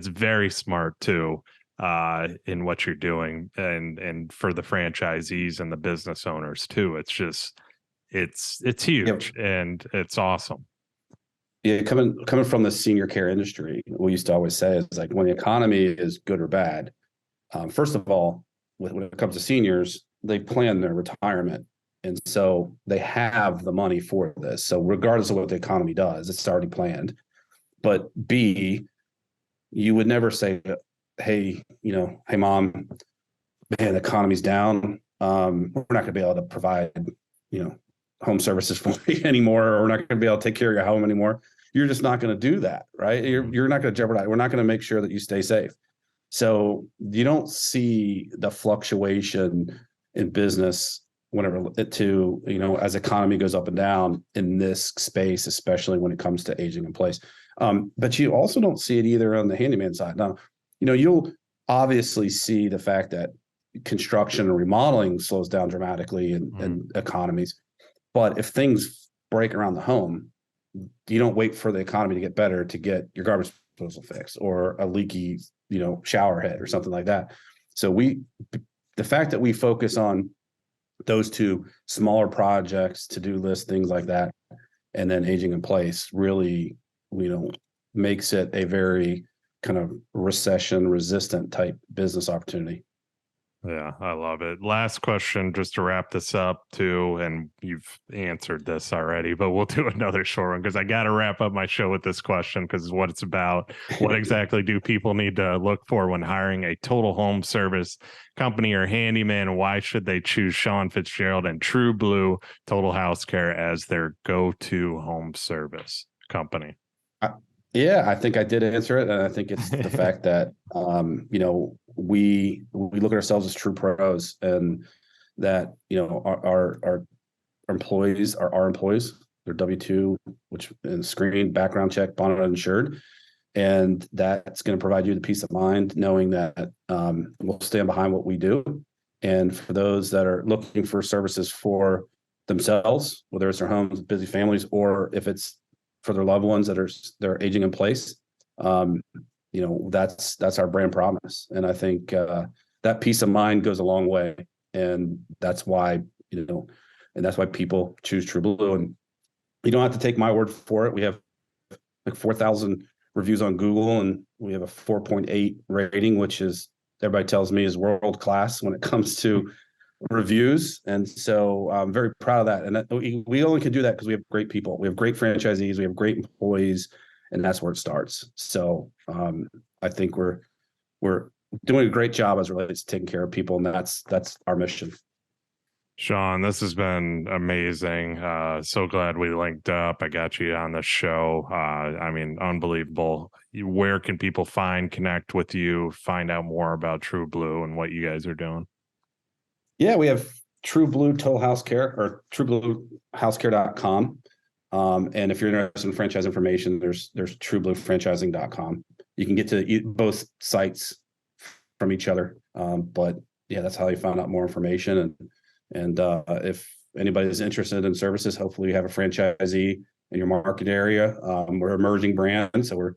very smart too, in what you're doing, and for the franchisees and the business owners too. It's just it's huge. Yep. And it's awesome. Yeah, coming from the senior care industry, we used to always say is like, when the economy is good or bad, first of all, when it comes to seniors, they plan their retirement, and so they have the money for this. So regardless of what the economy does, it's already planned. But B, you would never say, hey mom, man, the economy's down. We're not going to be able to provide home services for you anymore, or we're not going to be able to take care of your home anymore. You're just not going to do that, right? You're not going to jeopardize. We're not going to make sure that you stay safe. So you don't see the fluctuation in business whenever as economy goes up and down in this space, especially when it comes to aging in place. But you also don't see it either on the handyman side. Now, you'll obviously see the fact that construction and remodeling slows down dramatically in economies. But if things break around the home, you don't wait for the economy to get better to get your garbage disposal fixed or a leaky, shower head or something like that. So the fact that we focus on those two smaller projects, to-do list, things like that, and then aging in place really, makes it a very kind of recession resistant type business opportunity. Yeah, I love it. Last question, just to wrap this up too, and you've answered this already, but we'll do another short one because I got to wrap up my show with this question because it's what it's about. What exactly do people need to look for when hiring a total home service company or handyman? Why should they choose Sean Fitzgerald and Trublue Total House Care as their go-to home service company? Yeah, I think I did answer it, and I think it's the fact that we look at ourselves as true pros, and that our employees are our employees. They're W-2, which and screened, background check, bonded, insured, and that's going to provide you the peace of mind knowing that we'll stand behind what we do. And for those that are looking for services for themselves, whether it's their homes, busy families, or if it's for their loved ones they're aging in place, that's our brand promise. And I think that peace of mind goes a long way, and that's why people choose Trublue. And you don't have to take my word for it. We have like 4,000 reviews on Google, and we have a 4.8 rating, which is, everybody tells me, is world class when it comes to reviews. And so I'm very proud of that. And we only can do that because we have great people. We have great franchisees, we have great employees, and that's where it starts. So I think we're doing a great job as it relates to taking care of people, and that's our mission. Sean, this has been amazing. So glad we linked up. I got you on the show. Unbelievable. Where can people connect with you, find out more about Trublue and what you guys are doing? Yeah, we have Trublue Total House Care, or TrublueHouseCare.com. And if you're interested in franchise information, there's TrublueFranchising.com. You can get to both sites from each other. But yeah, that's how you find out more information. And if anybody is interested in services, hopefully you have a franchisee in your market area. We're an emerging brand, so we're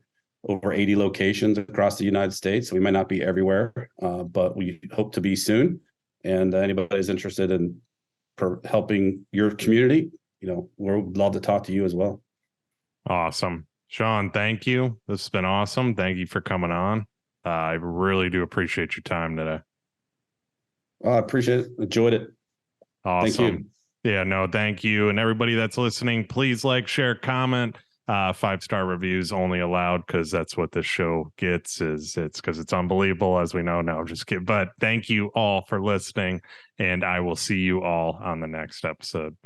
over 80 locations across the United States. So we might not be everywhere, but we hope to be soon. And anybody is interested in helping your community, we'd love to talk to you as well. Awesome. Sean, thank you. This has been awesome. Thank you for coming on. I really do appreciate your time today. I appreciate it. Enjoyed it. Awesome. Thank you. Yeah, no, thank you. And everybody that's listening, please like, share, comment. 5-star reviews only allowed because that's what this show gets. It's because it's unbelievable, as we know. No, just kidding. But thank you all for listening, and I will see you all on the next episode.